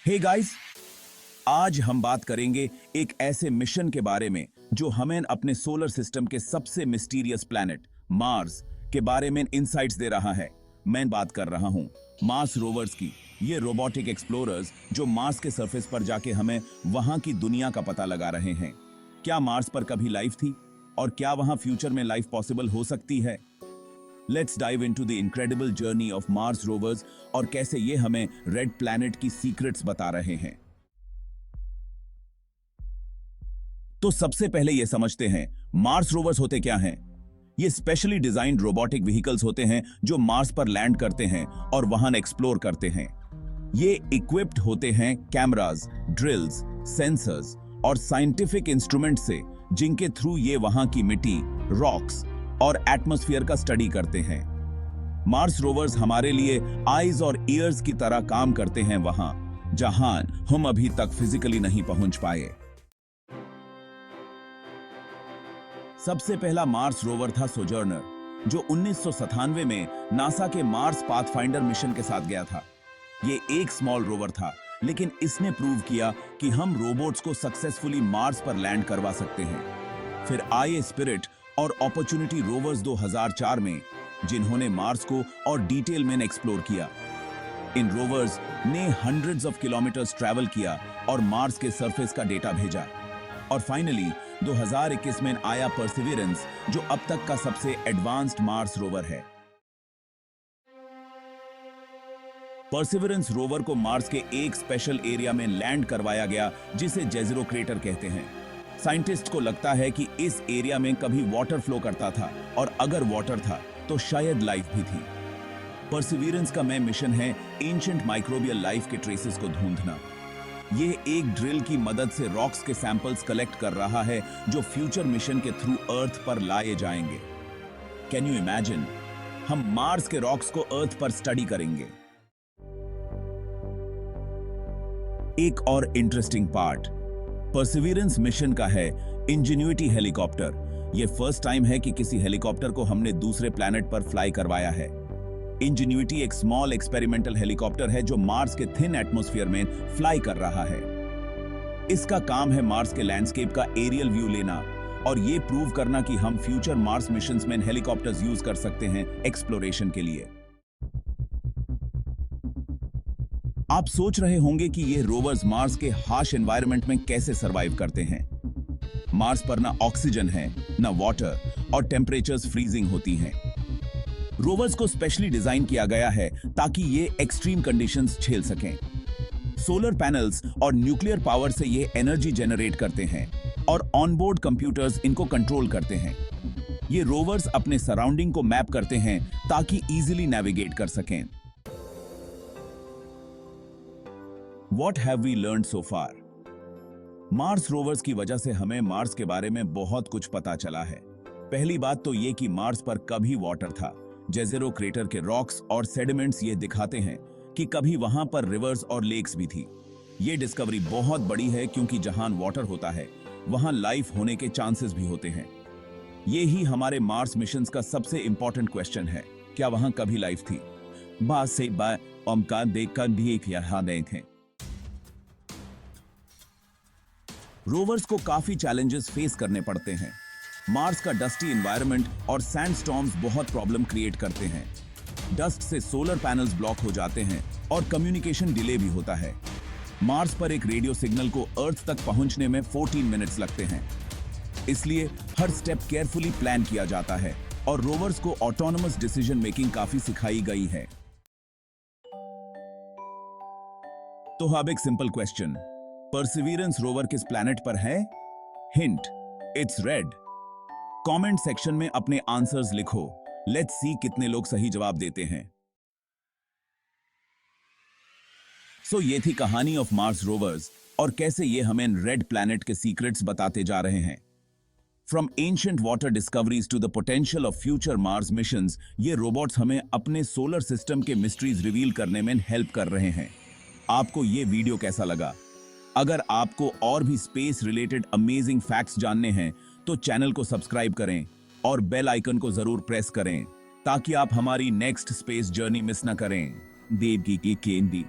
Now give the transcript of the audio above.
Hey guys, आज हम बात करेंगे एक ऐसे मिशन के बारे में जो हमें अपने सोलर सिस्टम के सबसे मिस्टीरियस प्लैनेट मार्स के बारे में इनसाइट्स दे रहा है। मैं बात कर रहा हूं मार्स रोवर्स की। ये रोबोटिक एक्सप्लोरर्स जो मार्स के सरफेस पर जाके हमें वहां की दुनिया का पता लगा रहे हैं। क्या मार्स पर कभी लाइफ थी और क्या वहां फ्यूचर में लाइफ पॉसिबल हो सकती है? Let's dive into the incredible journey of Mars rovers और कैसे ये हमें रेड प्लैनेट की सीक्रेट्स बता रहे हैं। तो सबसे पहले ये समझते हैं मार्स रोवर्स होते क्या हैं। ये स्पेशली डिजाइन्ड रोबोटिक व्हीकल्स होते हैं जो मार्स पर लैंड करते हैं और वहां एक्सप्लोर करते हैं। ये इक्विप्ड होते हैं कैमरास, ड्रिल्स, सेंसर्स और साइंटिफिक इंस्ट्रूमेंट से, जिनके थ्रू ये वहां की मिट्टी, रॉक्स और एटमॉस्फेयर का स्टडी करते हैं। मार्स रोवर्स हमारे लिए आईज और ईयर्स की तरह काम करते हैं वहां जहां हम अभी तक फिजिकली नहीं पहुंच पाए। सबसे पहला मार्स रोवर था सोजर्नर, जो 1997 में नासा के मार्स पाथफाइंडर मिशन के साथ गया था। ये एक स्मॉल रोवर था, लेकिन इसने प्रूव किया कि हम रोबोट्स को सक्सेसफुली मार्स पर लैंड करवा सकते हैं। फिर आए स्पिरिट और अपॉर्चुनिटी रोवर्स 2004 में, जिन्होंने मार्स को और डिटेल में एक्सप्लोर किया। इन रोवर्स ने हंड्रेड्स ऑफ किलोमीटर्स ट्रैवल किया और मार्स के सरफेस का डेटा भेजा। और फाइनली 2021 में आया परसिवियरेंस, जो अब तक का सबसे एडवांस्ड मार्स रोवर है। परसिवियरेंस रोवर को मार्स के एक स्पेशल एरिया में लैंड करवाया गया, जिसे जेज़रो क्रेटर कहते हैं। साइंटिस्ट को लगता है कि इस एरिया में कभी वाटर फ्लो करता था, और अगर वाटर था तो शायद लाइफ भी थी। परसिवियरेंस का मेन मिशन है एंशिएंट माइक्रोबियल लाइफ के ट्रेसेस को ढूंढना। ये एक ड्रिल की मदद से रॉक्स के सैंपल्स कलेक्ट कर रहा है, जो फ्यूचर मिशन के थ्रू अर्थ पर लाए जाएंगे। कैन यू इमेजिन, हम मार्स के रॉक्स को अर्थ पर स्टडी करेंगे। एक और इंटरेस्टिंग पार्ट परसिवियरेंस मिशन का है इंजेन्युइटी हेलीकॉप्टर। यह फर्स्ट टाइम है कि किसी हेलीकॉप्टर को हमने दूसरे प्लैनेट पर फ्लाई करवाया है। इंजेन्युइटी एक स्मॉल एक्सपेरिमेंटल हेलीकॉप्टर है जो मार्स के थिन एटमॉस्फेयर में फ्लाई कर रहा है। इसका काम है मार्स के लैंडस्केप का एरियल व्यू लेना और यह प्रूव करना कि हम फ्यूचर मार्स मिशंस में हेलीकॉप्टर्स यूज कर सकते हैं एक्सप्लोरेशन के लिए। आप सोच रहे होंगे कि ये रोवर्स मार्स के हार्श एनवायरनमेंट में कैसे सरवाइव करते हैं। मार्स पर ना ऑक्सीजन है, ना वाटर, और टेम्परेचर्स फ्रीजिंग होती हैं। रोवर्स को स्पेशली डिजाइन किया गया है ताकि ये एक्सट्रीम कंडीशंस झेल सकें। सोलर पैनल्स और न्यूक्लियर पावर से ये एनर्जी जनरेट करते हैं और ऑनबोर्ड कंप्यूटर्स इनको कंट्रोल करते हैं। ये रोवर्स अपने सराउंडिंग को मैप करते हैं ताकि इजीली नेविगेट कर सकें। What have we learned so far? Mars rovers की वजह से हमें मार्स के बारे में बहुत कुछ पता चला है। पहली बात तो ये कि मार्स पर कभी वाटर था। जेज़रो क्रेटर के रॉक्स और सेडिमेंट्स ये दिखाते हैं कि कभी वहां पर रिवर्स और लेक्स भी थी। ये डिस्कवरी बहुत बड़ी है, क्योंकि जहां वाटर होता है वहां लाइफ होने के चांसेस भी होते हैं। ये ही हमारे मार्स मिशंस का सबसे इंपॉर्टेंट क्वेश्चन है, क्या वहां कभी लाइफ थी? बात से का देखकर भी एक यहाँ गए थे। रोवर्स को काफी चैलेंजेस फेस करने पड़ते हैं। मार्स का डस्टी एनवायरनमेंट और सैंडस्टॉर्म्स बहुत प्रॉब्लम क्रिएट करते हैं। डस्ट से सोलर पैनल्स ब्लॉक हो जाते हैं और कम्युनिकेशन डिले भी होता है। मार्स पर एक रेडियो सिग्नल को अर्थ तक पहुंचने में 14 मिनट्स लगते हैं। इसलिए हर स्टेप केयरफुली प्लान किया जाता है और रोवर्स को ऑटोनोमस डिसीजन मेकिंग काफी सिखाई गई है। तो अब एक सिंपल क्वेश्चन, परसिवियरेंस रोवर किस प्लैनेट पर है? Hint, it's red. Comment section में अपने आंसर्स लिखो। लेट्स सी कितने लोग सही जवाब देते हैं। सो ये थी कहानी ऑफ मार्स रोवर्स और कैसे ये हमें रेड प्लैनेट के सीक्रेट्स बताते जा रहे हैं। From ancient water discoveries to the potential of future Mars missions, ये रोबोट्स हमें अपने सोलर सिस्टम के मिस्ट्रीज रिवील करने में हेल्प कर रहे हैं। आपको ये वीडियो कैसा लगा? अगर आपको और भी स्पेस रिलेटेड अमेजिंग फैक्ट्स जानने हैं तो चैनल को सब्सक्राइब करें और बेल आइकन को जरूर प्रेस करें ताकि आप हमारी नेक्स्ट स्पेस जर्नी मिस ना करें। देव की केंदी।